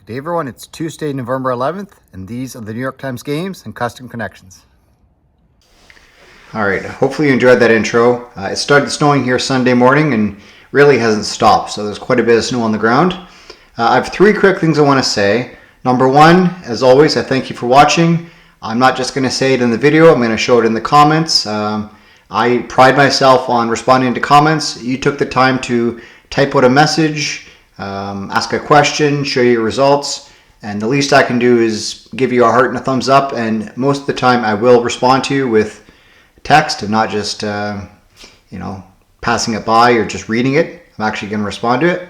Good day everyone, it's Tuesday, November 11th, and these are the New York Times games and custom connections. Alright, hopefully you enjoyed that intro. It started snowing here Sunday morning and really hasn't stopped, so there's quite a bit of snow on the ground. I have three quick things I want to say. Number one, as always, I thank you for watching. I'm not just going to say it in the video, I'm going to show it in the comments. I pride myself on responding to comments. You took the time to type out a message, ask a question, show your results, and the least I can do is give you a heart and a thumbs up, and most of the time I will respond to you with text and not just passing it by or just reading it. I'm actually going to respond to it.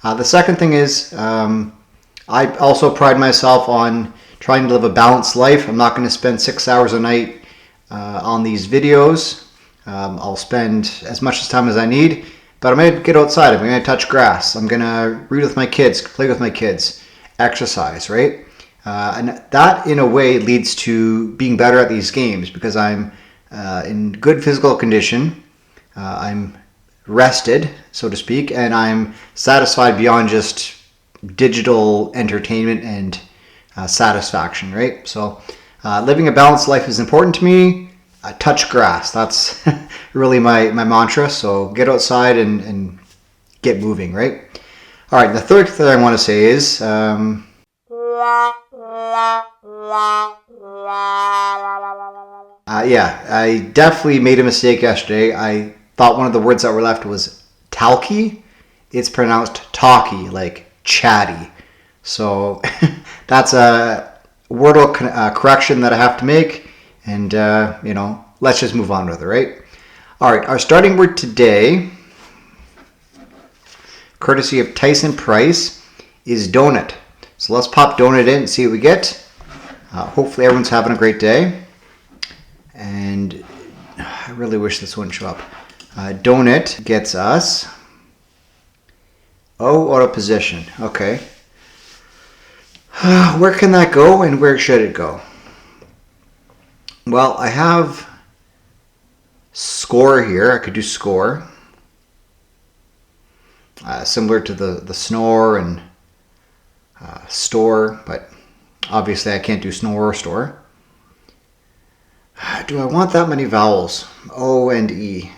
The second thing is I also pride myself on trying to live a balanced life. I'm not going to spend 6 hours a night on these videos. I'll spend as much time as I need. But I'm going to get outside, I'm going to touch grass, I'm going to read with my kids, play with my kids, exercise, right? And that in a way leads to being better at these games because I'm in good physical condition, I'm rested, so to speak, and I'm satisfied beyond just digital entertainment and satisfaction, right? So living a balanced life is important to me. Touch grass, that's really my mantra. So get outside and get moving, right? All right, the third thing I want to say is I definitely made a mistake yesterday. I thought one of the words that were left was talky. It's pronounced talky, like chatty. So that's a Wordle correction that I have to make. And, let's just move on with it, right? All right, our starting word today, courtesy of Tyson Price, is donut. So let's pop donut in and see what we get. Hopefully everyone's having a great day. And I really wish this wouldn't show up. Donut gets us O out of position. Okay. Where can that go and where should it go? Well, I have score here. I could do score. Similar to the snore and store, but obviously I can't do snore or store. Do I want that many vowels? O and E.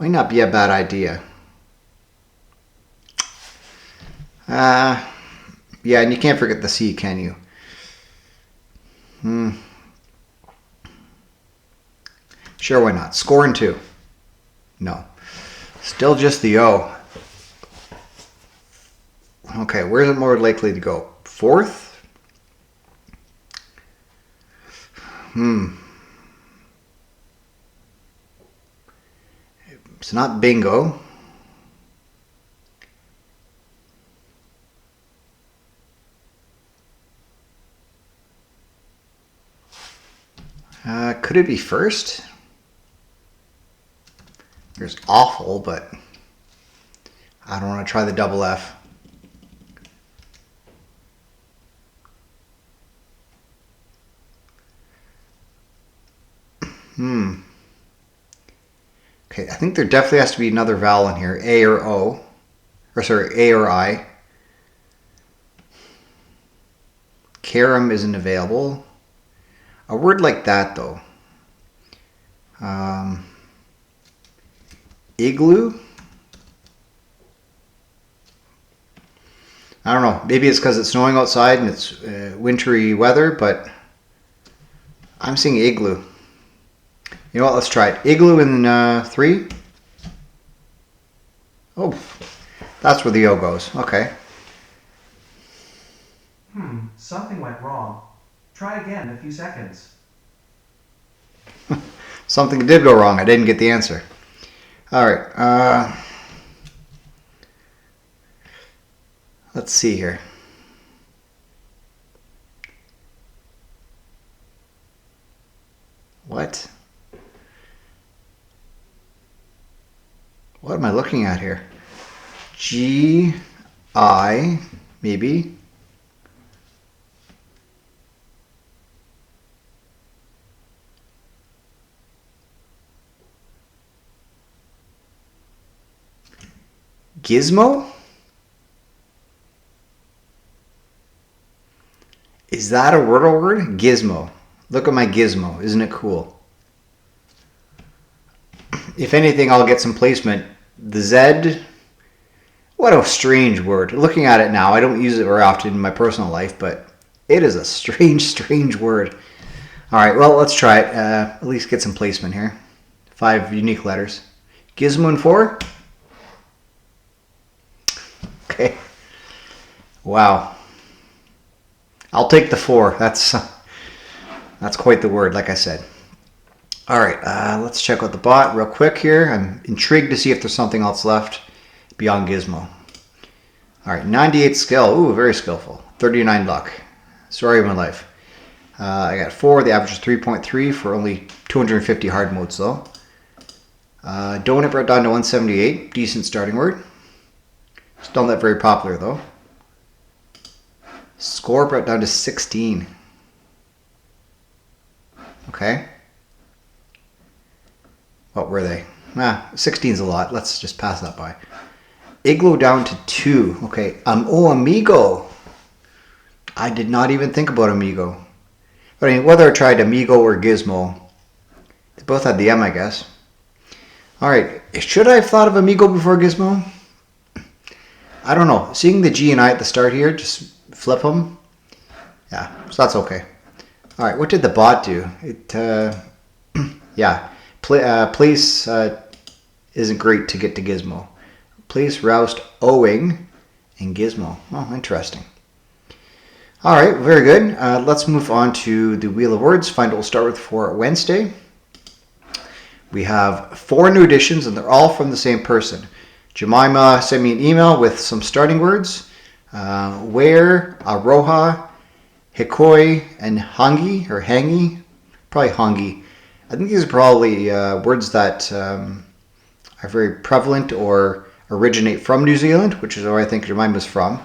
Might not be a bad idea. Yeah, and you can't forget the C, can you? Sure, why not? Score in two. No. Still just the O. Okay, where's it more likely to go? Fourth? It's not bingo. Could it be first? There's awful, but I don't want to try the double F. Okay, I think there definitely has to be another vowel in here, A or O. Or sorry, A or I. Carom isn't available. A word like that, though. Igloo? I don't know. Maybe it's because it's snowing outside and it's wintry weather, but I'm seeing igloo. You know what? Let's try it. Igloo in 3. Oh, that's where the O goes. Okay. Something went wrong. Try again in a few seconds. Something did go wrong. I didn't get the answer. All right. Let's see here. What? What am I looking at here? G, I, maybe. Gizmo? Is that a Wordle word? Gizmo. Look at my gizmo. Isn't it cool? If anything, I'll get some placement. The Z. What a strange word. Looking at it now, I don't use it very often in my personal life, but it is a strange, strange word. All right, well, let's try it. At least get some placement here. 5 unique letters. Gizmo and 4. Okay. Wow. I'll take the 4. That's quite the word, like I said. All right, let's check out the bot real quick here. I'm intrigued to see if there's something else left beyond Gizmo. All right, 98 skill. Ooh, very skillful. 39 luck. Story of my life. I got 4. The average is 3.3 for only 250 hard modes, though. Donut brought down to 178. Decent starting word. Still not very popular, though. Score brought down to 16. Okay. What were they? 16's a lot. Let's just pass that by. Igloo down to 2. Okay. Oh, Amigo. I did not even think about Amigo. But I mean, whether I tried Amigo or Gizmo, they both had the M, I guess. All right. Should I have thought of Amigo before Gizmo? I don't know. Seeing the G and I at the start here, just flip them. Yeah, so that's okay. All right. What did the bot do? It, yeah. Place isn't great to get to Gizmo. Place roused owing in Gizmo. Oh, interesting. All right, very good. Let's move on to the Wheel of Words. Find what we'll start with for Wednesday. We have 4 new additions, and they're all from the same person. Jemima sent me an email with some starting words. Where, Aroha, Hikoi, and Hangi, or Hangi. Probably Hangi. I think these are probably words that are very prevalent or originate from New Zealand, which is where I think Jemima's from.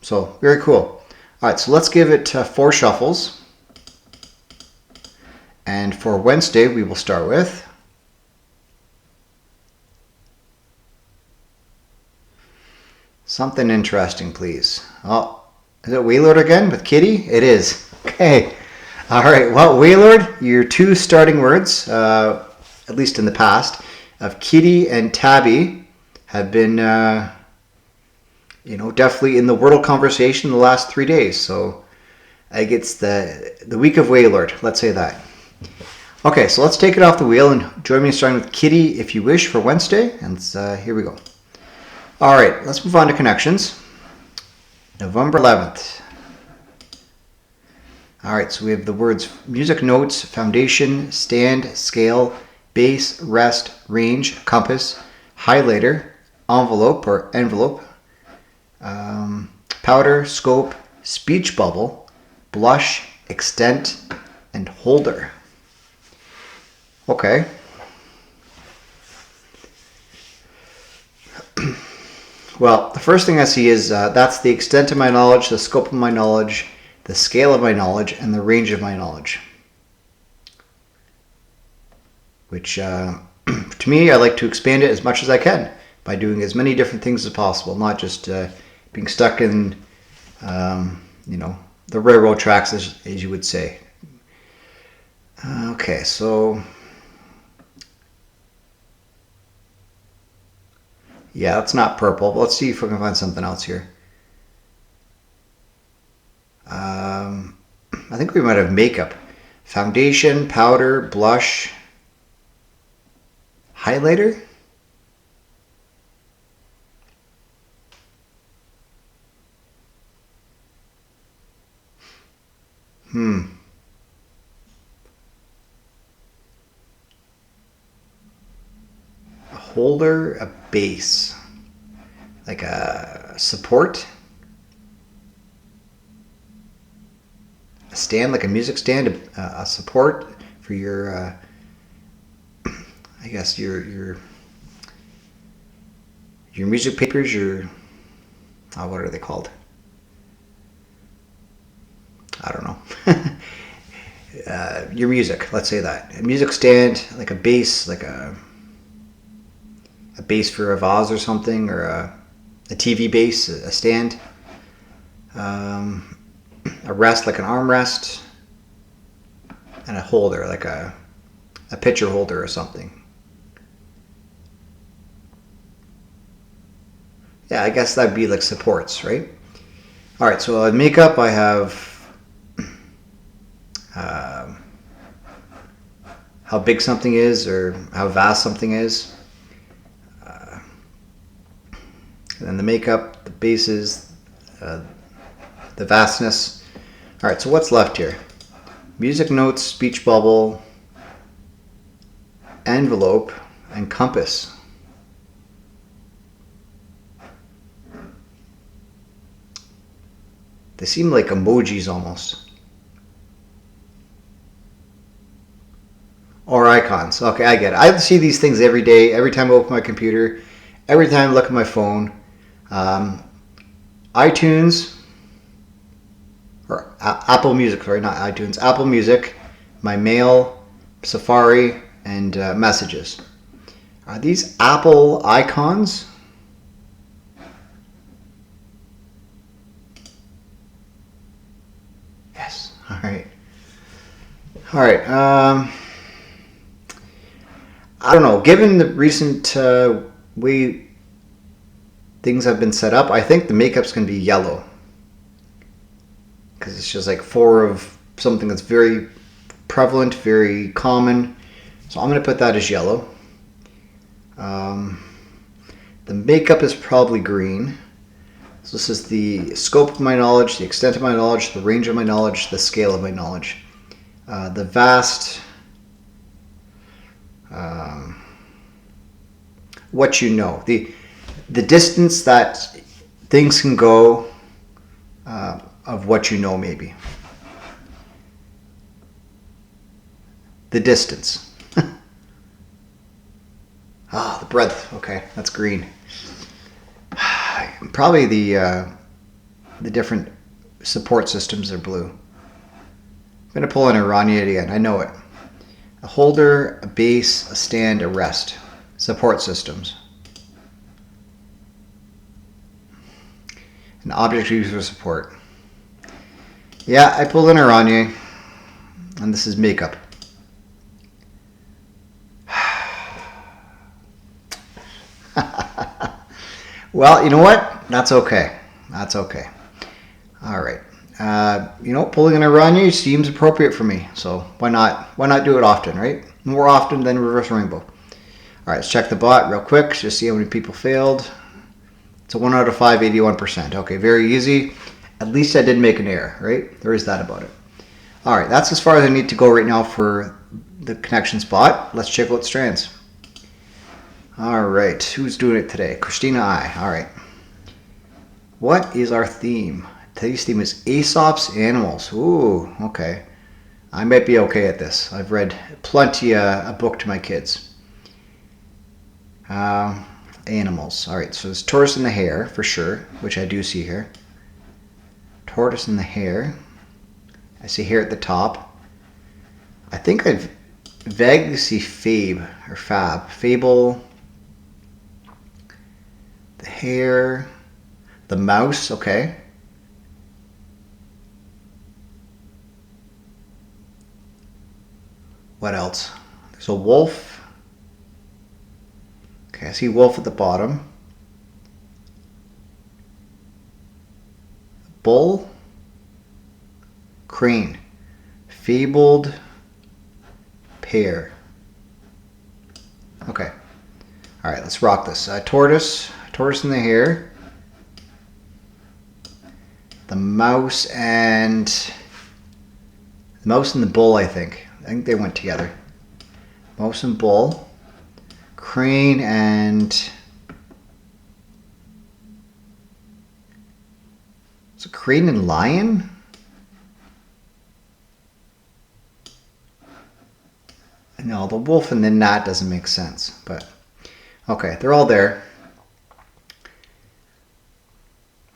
So, very cool. All right, so let's give it 4 shuffles. And for Wednesday, we will start with something interesting, please. Oh, is it Wailord again with Kitty? It is. Okay. All right, well, Wailord, your 2 starting words, at least in the past, of Kitty and Tabby have been, definitely in the Wordle conversation the last 3 days. So I guess the week of Wailord, let's say that. Okay, so let's take it off the wheel and join me starting with Kitty if you wish for Wednesday. And here we go. All right, let's move on to connections. November 11th. All right, so we have the words music notes, foundation, stand, scale, base, rest, range, compass, highlighter, envelope or envelope, powder, scope, speech bubble, blush, extent, and holder. Okay. Well, the first thing I see is that's the extent of my knowledge, the scope of my knowledge, the scale of my knowledge, and the range of my knowledge. Which, to me, I like to expand it as much as I can by doing as many different things as possible, not just being stuck in, the railroad tracks, as you would say. Okay, so yeah, that's not purple. Let's see if we can find something else here. I think we might have makeup. Foundation, powder, blush, highlighter. A holder, a base. Like a support. A stand, like a music stand, a support for your, I guess your music papers, what are they called? I don't know. Your music, let's say that. A music stand, like a base, like a base for a vase or something, or a TV base, a stand. a rest like an armrest, and a holder like a pitcher holder or something. Yeah, I guess that'd be like supports, right? All right, so in makeup I have how big something is or how vast something is. And then the makeup, the bases, the vastness. All right, so what's left here? Music notes, speech bubble, envelope, and compass. They seem like emojis almost. Or icons. Okay, I get it. I see these things every day, every time I open my computer, every time I look at my phone. iTunes, or Apple Music, sorry, not iTunes, Apple Music, my mail, Safari, and messages. Are these Apple icons? Yes. All right. All right. I don't know. Given the recent way things have been set up, I think the makeup's going to be yellow. Because it's just like 4 of something that's very prevalent, very common. So I'm going to put that as yellow. The makeup is probably green. So this is the scope of my knowledge, the extent of my knowledge, the range of my knowledge, the scale of my knowledge. The vast, what you know. The distance that things can go of what you know, maybe. The distance. The breadth. Okay, that's green. Probably the different support systems are blue. I'm going to pull in Oranje again. I know it. A holder, a base, a stand, a rest. Support systems. An object used for support. Yeah, I pulled in Oranje. And this is makeup. Well, you know what? That's okay. That's okay. All right. Pulling in Oranje seems appropriate for me. So why not do it often, right? More often than reverse rainbow. All right, let's check the bot real quick. Just see how many people failed. It's a 1 out of 5, 81%. Okay, very easy. At least I didn't make an error, right? There is that about it. All right, that's as far as I need to go right now for the connections bot. Let's check out strands. All right, who's doing it today? Christina I. All right. What is our theme? Today's theme is Aesop's Animals. Ooh, okay. I might be okay at this. I've read plenty a book to my kids. Animals. All right, so there's tortoise and the hare for sure, which I do see here. Tortoise and the hare. I see hare at the top. I think I vaguely see fable. The hare, the mouse, okay. What else? There's a wolf. Okay, I see wolf at the bottom. Bull. Crane. Fabled. Pear. Okay. All right, let's rock this. Tortoise and the hare. The mouse and the bull, I think. I think they went together. Mouse and bull. Crane and... Is it crane and lion? No, the wolf and the gnat doesn't make sense, but okay, they're all there.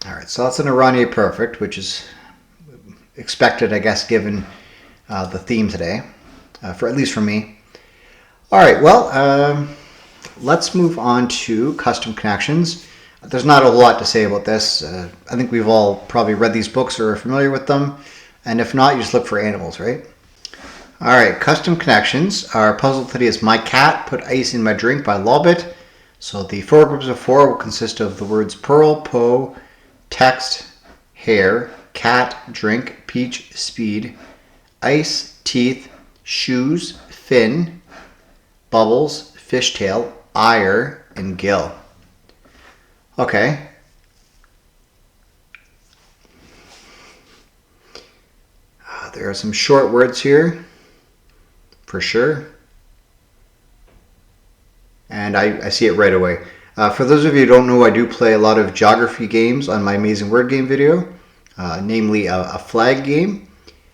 All right, so that's an Oranje perfect, which is expected, I guess, given the theme today, for at least for me. All right, well, let's move on to custom connections. There's not a lot to say about this. I think we've all probably read these books or are familiar with them. And if not, you just look for animals, right? All right, custom connections. Our puzzle today is My Cat Put Ice in My Drink by Lolbit. So the 4 groups of 4 will consist of the words pearl, Poe, text, hair, cat, drink, peach, speed, ice, teeth, shoes, fin, bubbles, fishtail, ire, and gill. Okay. There are some short words here, for sure. And I see it right away. For those of you who don't know, I do play a lot of geography games on my Amazing Word Game video, namely a flag game.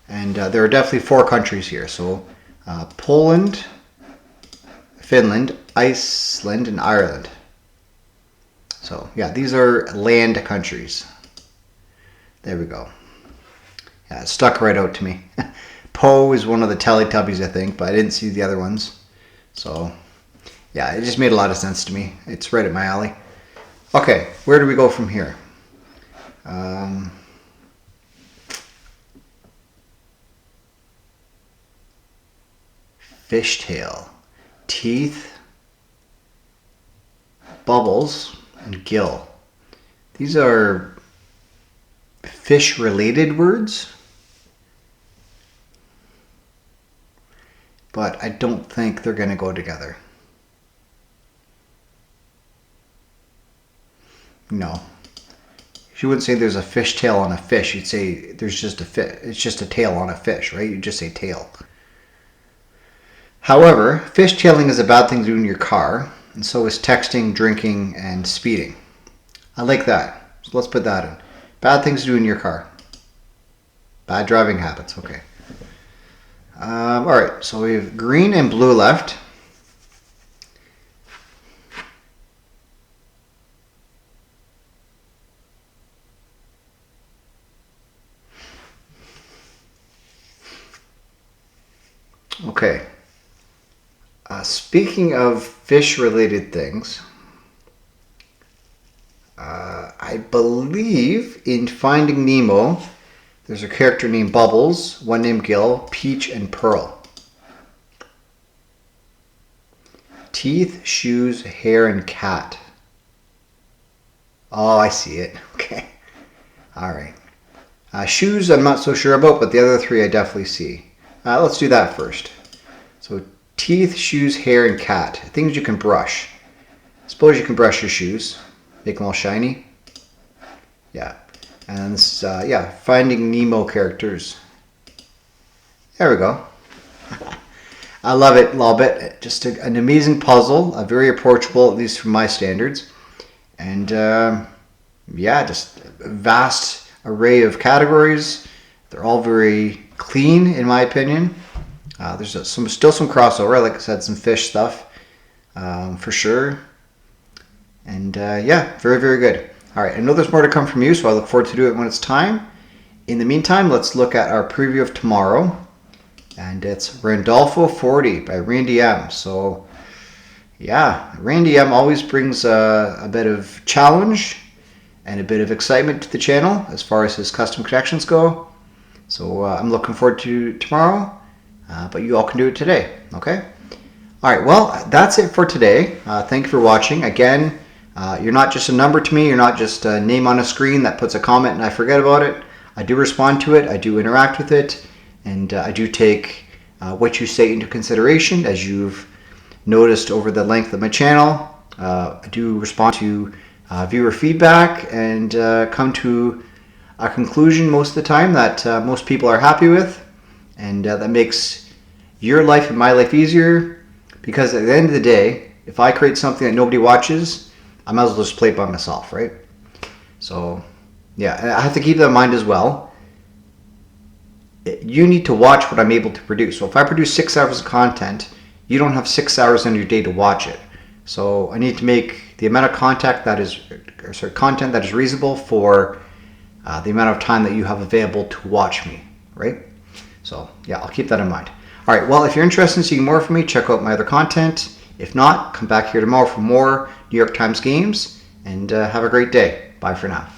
And there are definitely 4 countries here. So Poland, Finland, Iceland, and Ireland. So yeah, these are land countries. There we go. Yeah, it stuck right out to me. Poe is one of the Teletubbies, I think, but I didn't see the other ones. So yeah, it just made a lot of sense to me. It's right at my alley. Okay, where do we go from here? Fishtail, teeth, bubbles, and gill. These are fish-related words, but I don't think they're going to go together. No. You wouldn't say there's a fishtail on a fish. You'd say there's just a fish. It's just a tail on a fish, right? You'd just say tail. However, fishtailing is a bad thing to do in your car, and so is texting, drinking, and speeding. I like that. So let's put that in. Bad things to do in your car. Bad driving habits. Okay. All right. So we have green and blue left. Okay. Speaking of fish-related things, I believe in Finding Nemo, there's a character named Bubbles, one named Gill, Peach, and Pearl. Teeth, shoes, hair, and cat. Oh, I see it. Okay. All right. Shoes I'm not so sure about, but the other 3 I definitely see. Let's do that first. So teeth, shoes, hair, and cat. Things you can brush. Suppose you can brush your shoes. Make them all shiny. Yeah. And this, yeah, Finding Nemo characters. There we go. I love it, Lolbit. Just an amazing puzzle. Very approachable, at least from my standards. And yeah, just a vast array of categories. They're all very clean, in my opinion. There's still some crossover. Like I said, some fish stuff for sure. And yeah, very, very good. All right, I know there's more to come from you, so I look forward to do it when it's time. In the meantime, let's look at our preview of tomorrow. And it's Randolpho 40 by Randy M. So yeah, Randy M always brings a bit of challenge and a bit of excitement to the channel as far as his custom connections go. So I'm looking forward to tomorrow, but you all can do it today, okay? All right, well, that's it for today. Thank you for watching. Again, you're not just a number to me. You're not just a name on a screen that puts a comment and I forget about it. I do respond to it. I do interact with it. And I do take what you say into consideration, as you've noticed over the length of my channel. I do respond to viewer feedback and come to a conclusion most of the time that most people are happy with. And that makes your life and my life easier, because at the end of the day, if I create something that nobody watches, I might as well just play it by myself, right? So yeah, I have to keep that in mind as well. You need to watch what I'm able to produce. So if I produce 6 hours of content, you don't have 6 hours in your day to watch it. So I need to make the amount of content that is reasonable for the amount of time that you have available to watch me, right? So yeah, I'll keep that in mind. All right, well, if you're interested in seeing more from me, check out my other content. If not, come back here tomorrow for more New York Times games. and have a great day. Bye for now.